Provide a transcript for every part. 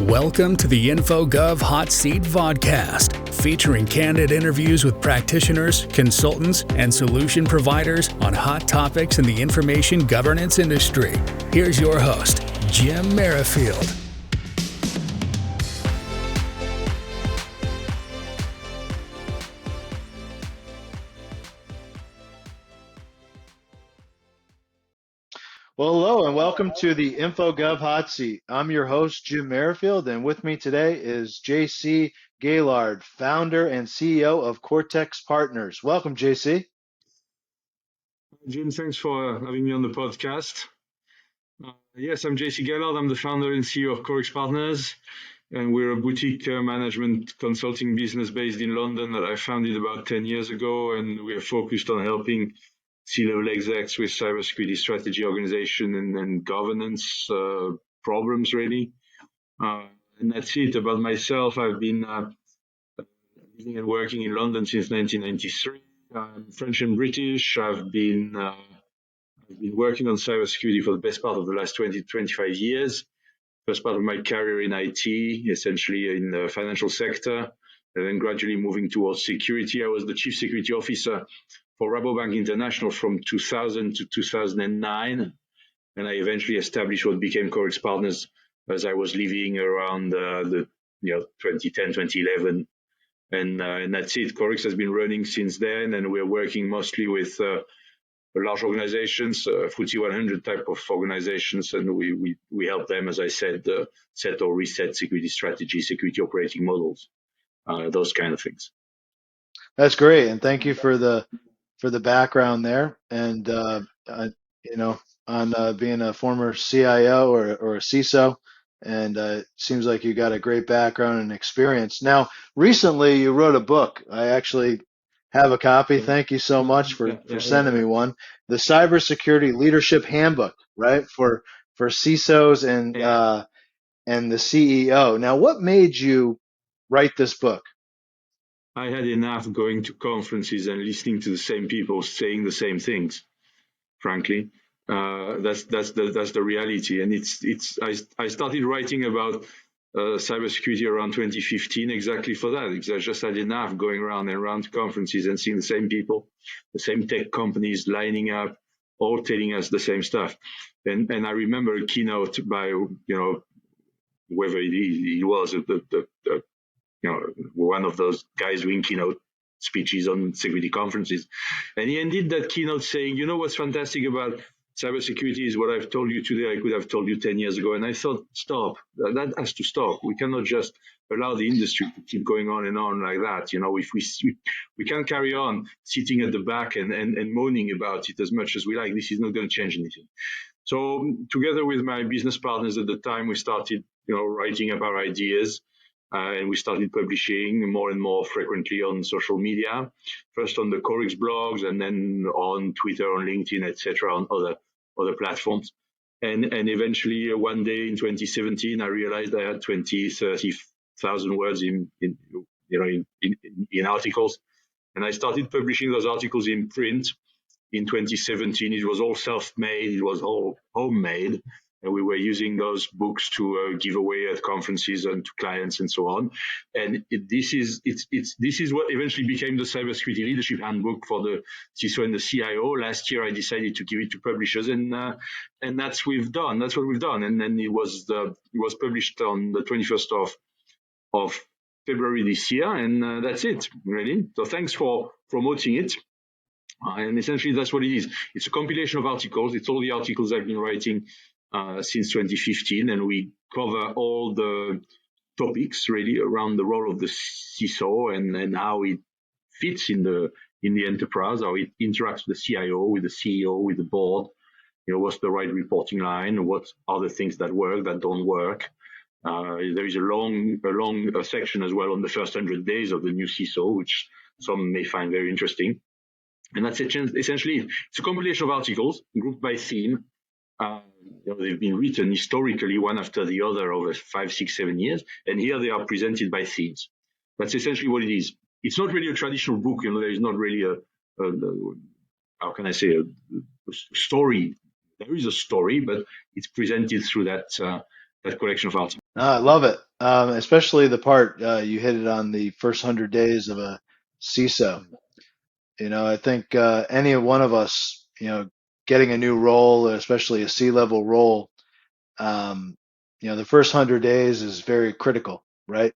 Welcome to the InfoGov Hot Seat Vodcast, featuring candid interviews with practitioners, consultants, and solution providers on hot topics in the information governance industry. Here's your host, Jim Merrifield. Well, hello and welcome to the InfoGov Hot Seat. I'm your host, Jim Merrifield, and with me today is JC Gaillard, founder and CEO of Corix Partners. Welcome, JC. Jim, thanks for having me on the podcast. Yes, I'm JC Gaillard. I'm the founder and CEO of Corix Partners, and we're a boutique management consulting business based in London that I founded about 10 years ago, and we are focused on helping C-level execs with cybersecurity strategy, organization, and governance problems, really. And that's it. About myself, I've been living and working in London since 1993. I'm French and British. I've been working on cybersecurity for the best part of the last 20 to 25 years. First part of my career in IT, essentially in the financial sector, and then gradually moving towards security. I was the chief security officer for Rabobank International from 2000 to 2009, and I eventually established what became Corix Partners as I was leaving around the 2010, 2011, and that's it. Corix has been running since then, and we're working mostly with large organizations, FTSE 100 type of organizations, and we help them, as I said, set or reset security strategy, security operating models, those kind of things. That's great, and thank you for the background there, and on being a former CIO or a CISO, and it seems like you got a great background and experience. Now, recently you wrote a book. I actually have a copy. Thank you so much for sending me one. The Cyber Security Leadership Handbook, right, for CISOs and the CEO. Now, what made you write this book? I had enough going to conferences and listening to the same people saying the same things. Frankly, that's the reality. And I started writing about cybersecurity around 2015 exactly for that, because I just had enough going around and around to conferences and seeing the same people, the same tech companies lining up, all telling us the same stuff. And I remember a keynote by whoever he was, one of those guys doing keynote speeches on security conferences. And he ended that keynote saying, what's fantastic about cybersecurity is what I've told you today, I could have told you 10 years ago. And I thought, stop, that has to stop. We cannot just allow the industry to keep going on and on like that. If we can't carry on sitting at the back and moaning about it as much as we like. This is not going to change anything. So together with my business partners at the time, we started, writing up our ideas. And we started publishing more and more frequently on social media, first on the Corix blogs and then on Twitter, on LinkedIn, etc., on other platforms. And eventually, one day in 2017, I realized I had 30,000 words in articles. And I started publishing those articles in print in 2017. It was all self-made. It was all homemade. And we were using those books to give away at conferences and to clients and so on. And this is what eventually became the Cyber Security Leadership Handbook for the CISO and the CIO. Last year, I decided to give it to publishers, and that's what we've done. And then it was published on the 21st of February this year, and that's it, really. So thanks for promoting it. And essentially, that's what it is. It's a compilation of articles. It's all the articles I've been writing since 2015, and we cover all the topics really around the role of the CISO and how it fits in the enterprise, how it interacts with the CIO, with the CEO, with the board. What's the right reporting line? What are the things that work, that don't work? There is a long section as well on the first 100 days of the new CISO, which some may find very interesting. And that's essentially it's a compilation of articles grouped by theme. They've been written historically one after the other over 5, 6, 7 years, and here they are presented by themes. That's essentially what it is. It's not really a traditional book. There is not really a story. There is a story, but it's presented through that collection of articles. I love it, especially the part you hit it on the first 100 days of a CISO. I think any one of us, getting a new role, especially a C-level role, um, the first 100 days is very critical, right?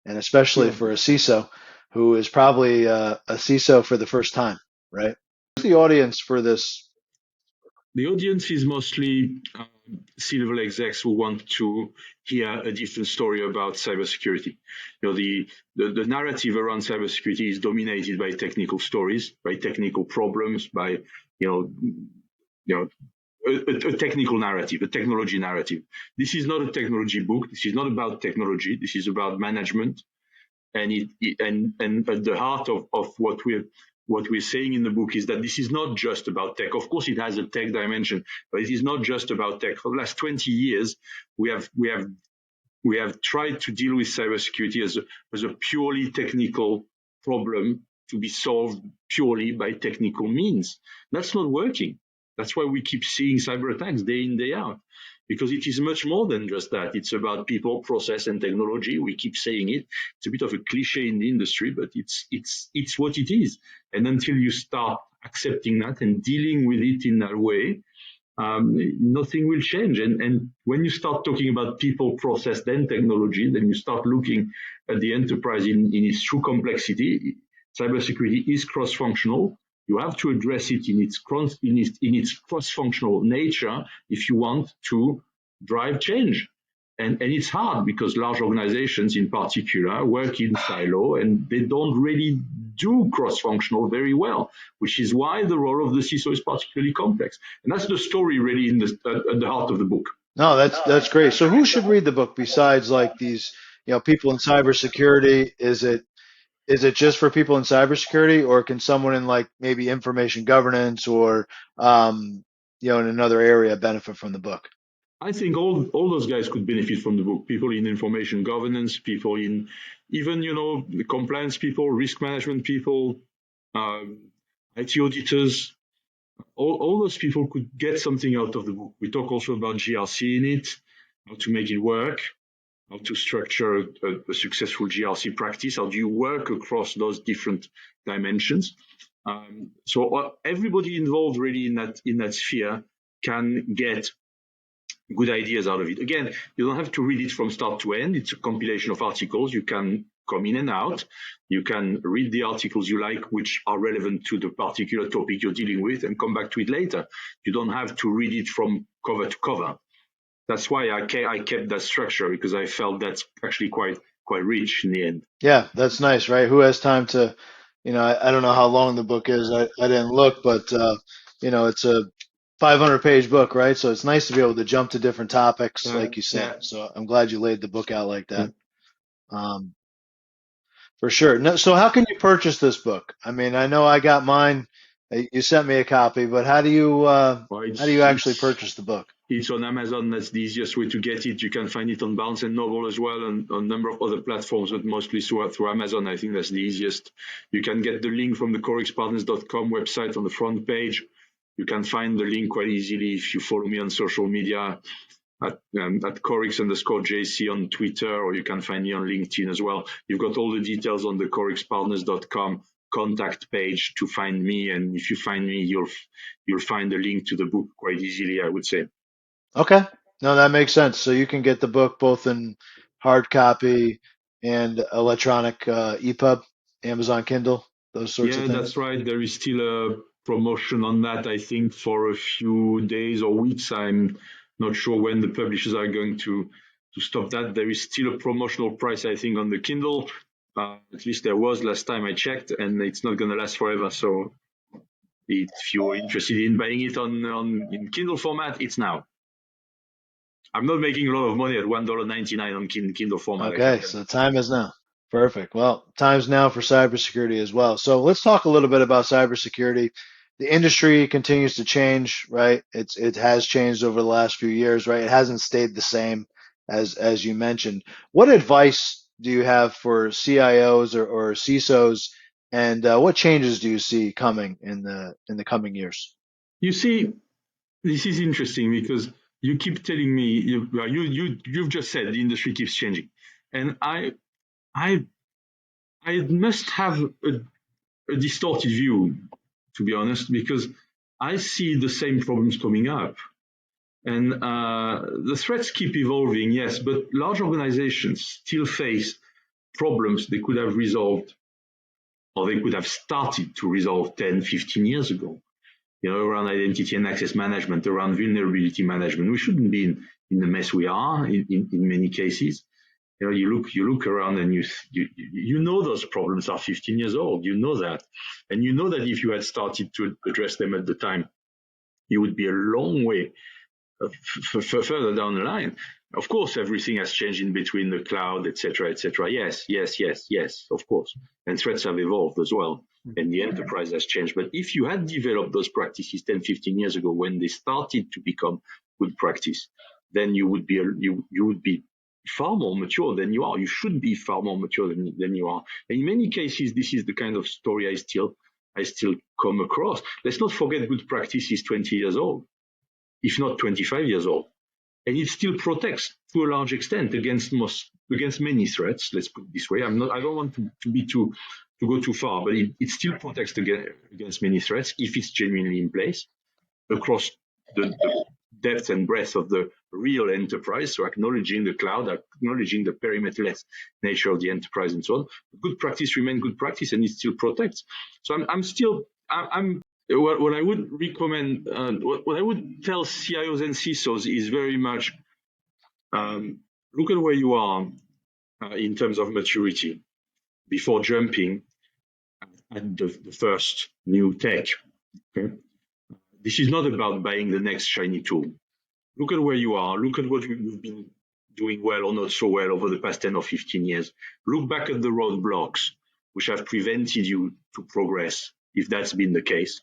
And especially Sure. for a CISO who is probably a CISO for the first time, right? Who's the audience for this? The audience is mostly C-level execs who want to hear a different story about cybersecurity. The narrative around cybersecurity is dominated by technical stories, by technical problems, by a technical narrative, a technology narrative. This is not a technology book. This is not about technology. This is about management. And at the heart of what we're saying in the book is that this is not just about tech. Of course, it has a tech dimension, but it is not just about tech. For the last 20 years, we have tried to deal with cybersecurity as a purely technical problem to be solved purely by technical means. That's not working. That's why we keep seeing cyber attacks day in, day out, because it is much more than just that. It's about people, process, and technology. We keep saying it. It's a bit of a cliche in the industry, but it's what it is. And until you start accepting that and dealing with it in that way, nothing will change. And when you start talking about people, process, then technology, then you start looking at the enterprise in its true complexity. Cybersecurity is cross-functional. You have to address it in its cross-functional nature if you want to drive change. And it's hard because large organizations in particular work in silo and they don't really do cross-functional very well, which is why the role of the CISO is particularly complex. And that's the story really at the heart of the book. No, that's great. So who should read the book besides like these, people in cybersecurity? Is it just for people in cybersecurity, or can someone in like maybe information governance or in another area benefit from the book? I think all those guys could benefit from the book. People in information governance, people in even compliance people, risk management people, IT auditors. All those people could get something out of the book. We talk also about GRC in it, how to make it work, how to structure a successful GRC practice. How do you work across those different dimensions? So everybody involved really in that sphere can get good ideas out of it. Again, you don't have to read it from start to end. It's a compilation of articles. You can come in and out. You can read the articles you like, which are relevant to the particular topic you're dealing with, and come back to it later. You don't have to read it from cover to cover. That's why I kept that structure, because I felt that's actually quite rich in the end. Yeah, that's nice, right? Who has time to, I don't know how long the book is. I didn't look, but it's a 500-page book, right? So it's nice to be able to jump to different topics, like you said. Yeah. So I'm glad you laid the book out like that. For sure. No, so how can you purchase this book? I mean, I know I got mine. You sent me a copy, but how do you actually purchase the book? It's on Amazon. That's the easiest way to get it. You can find it on Barnes & Noble as well, and on a number of other platforms, but mostly through Amazon. I think that's the easiest. You can get the link from the CorixPartners.com website on the front page. You can find the link quite easily if you follow me on social media at Corix_JC on Twitter, or you can find me on LinkedIn as well. You've got all the details on the CorixPartners.com contact page to find me, and if you find me, you'll find the link to the book quite easily, I would say. Okay. No, that makes sense. So you can get the book both in hard copy and electronic EPUB, Amazon Kindle, those sorts of things. Yeah, that's right. There is still a promotion on that, I think, for a few days or weeks. I'm not sure when the publishers are going to stop that. There is still a promotional price, I think, on the Kindle. At least there was last time I checked, and it's not going to last forever. So if you're interested in buying it in Kindle format, it's now. I'm not making a lot of money at $1.99 on Kindle format. Okay, so time is now. Perfect. Well, time's now for cybersecurity as well. So let's talk a little bit about cybersecurity. The industry continues to change, right? It has changed over the last few years, right? It hasn't stayed the same as you mentioned. What advice do you have for CIOs or CISOs, and what changes do you see coming in the coming years? You see, this is interesting because you keep telling me you've just said the industry keeps changing, and I must have a distorted view, to be honest, because I see the same problems coming up. And the threats keep evolving, yes, but large organizations still face problems they could have resolved, or they could have started to resolve 10, 15 years ago. Around identity and access management, around vulnerability management. We shouldn't be in the mess we are in many cases. You look around and you know those problems are 15 years old. You know that. And you know that if you had started to address them at the time, you would be a long way further down the line. Of course, everything has changed in between, the cloud, etc., etc. Yes, of course. And threats have evolved as well, and the enterprise has changed. But if you had developed those practices 10, 15 years ago, when they started to become good practice, then you would be far more mature than you are. You should be far more mature than you are. And in many cases, this is the kind of story I still come across. Let's not forget, good practice is 20 years old, if not 25 years old. And it still protects to a large extent against many threats. Let's put it this way. I don't want to go too far, but it still protects against many threats if it's genuinely in place across the depth and breadth of the real enterprise. So acknowledging the cloud, acknowledging the perimeterless nature of the enterprise, and so on. Good practice remains good practice, and it still protects. So what I would recommend, what I would tell CIOs and CISOs is very much look at where you are in terms of maturity before jumping at the first new tech. Okay? This is not about buying the next shiny tool. Look at where you are. Look at what you've been doing well or not so well over the past 10 or 15 years. Look back at the roadblocks which have prevented you to progress, if that's been the case,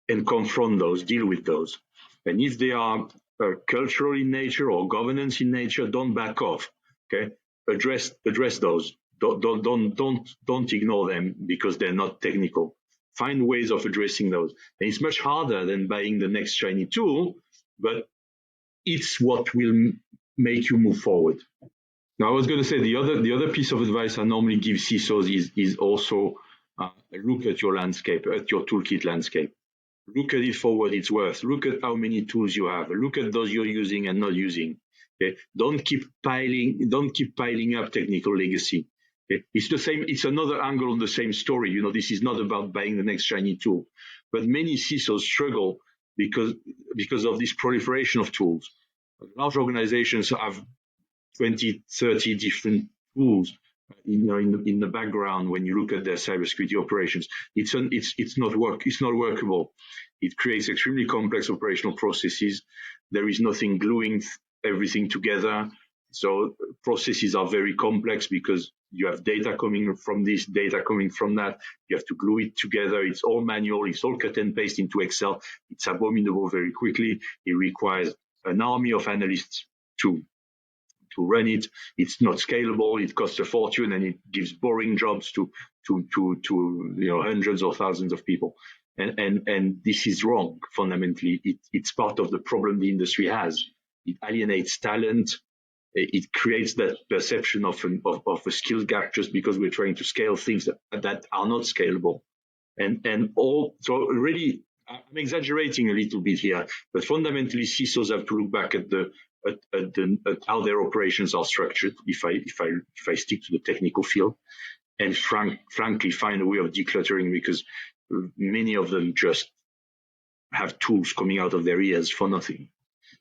and confront those, deal with those. And if they are cultural in nature or governance in nature, don't back off. Okay, address those. Don't ignore them because they're not technical. Find ways of addressing those. And it's much harder than buying the next shiny tool, but it's what will make you move forward. Now, I was going to say the other piece of advice I normally give CISOs is also look at your landscape, at your toolkit landscape. Look at it for what it's worth. Look at how many tools you have. Look at those you're using and not using. Okay? Don't keep piling up technical legacy. Okay? It's the same. It's another angle on the same story. This is not about buying the next shiny tool, but many CISOs struggle because of this proliferation of tools. Large organizations have 20, 30 different tools in the background. When you look at their cybersecurity operations, it's not workable. It creates extremely complex operational processes. There is nothing gluing everything together. So processes are very complex because you have data coming from this, data coming from that. You have to glue it together. It's all manual. It's all cut and paste into Excel. It's abominable very quickly. It requires an army of analysts to run it. It's not scalable. It costs a fortune, and it gives boring jobs to hundreds or thousands of people. And this is wrong. Fundamentally, it's part of the problem the industry has. It alienates talent. It creates that perception of a skill gap just because we're trying to scale things that are not scalable. So really, I'm exaggerating a little bit here, but fundamentally, CISOs have to look back at how their operations are structured. If I stick to the technical field, and frankly, find a way of decluttering, because many of them just have tools coming out of their ears for nothing,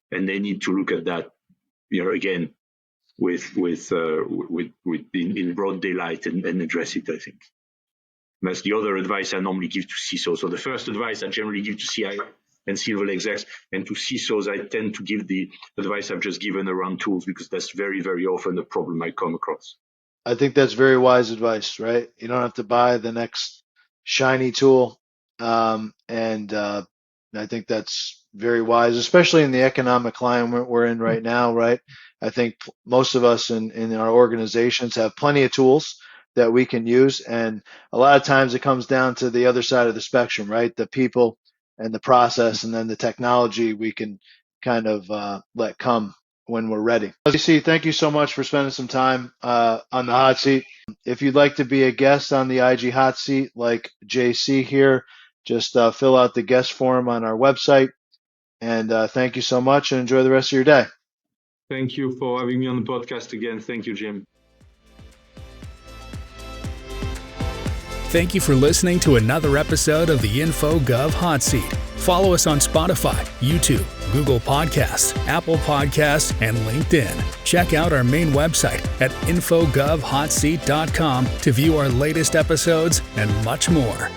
and they need to look at that, again, in broad daylight and address it. I think that's the other advice I normally give to CISOs. So the first advice I generally give to CIO and C-level execs, and to CISOs I tend to give the advice I've just given around tools, because that's very, very often the problem I come across. I think that's very wise advice, right? You don't have to buy the next shiny tool. I think that's very wise, especially in the economic climate we're in right now, right? I think most of us in our organizations have plenty of tools that we can use. And a lot of times it comes down to the other side of the spectrum, right? The people and the process, and then the technology we can kind of let come when we're ready. JC, thank you so much for spending some time on the hot seat. If you'd like to be a guest on the IG hot seat like JC here, just fill out the guest form on our website. And thank you so much, and enjoy the rest of your day. Thank you for having me on the podcast again. Thank you, Jim. Thank you for listening to another episode of the InfoGov Hot Seat. Follow us on Spotify, YouTube, Google Podcasts, Apple Podcasts, and LinkedIn. Check out our main website at infogovhotseat.com to view our latest episodes and much more.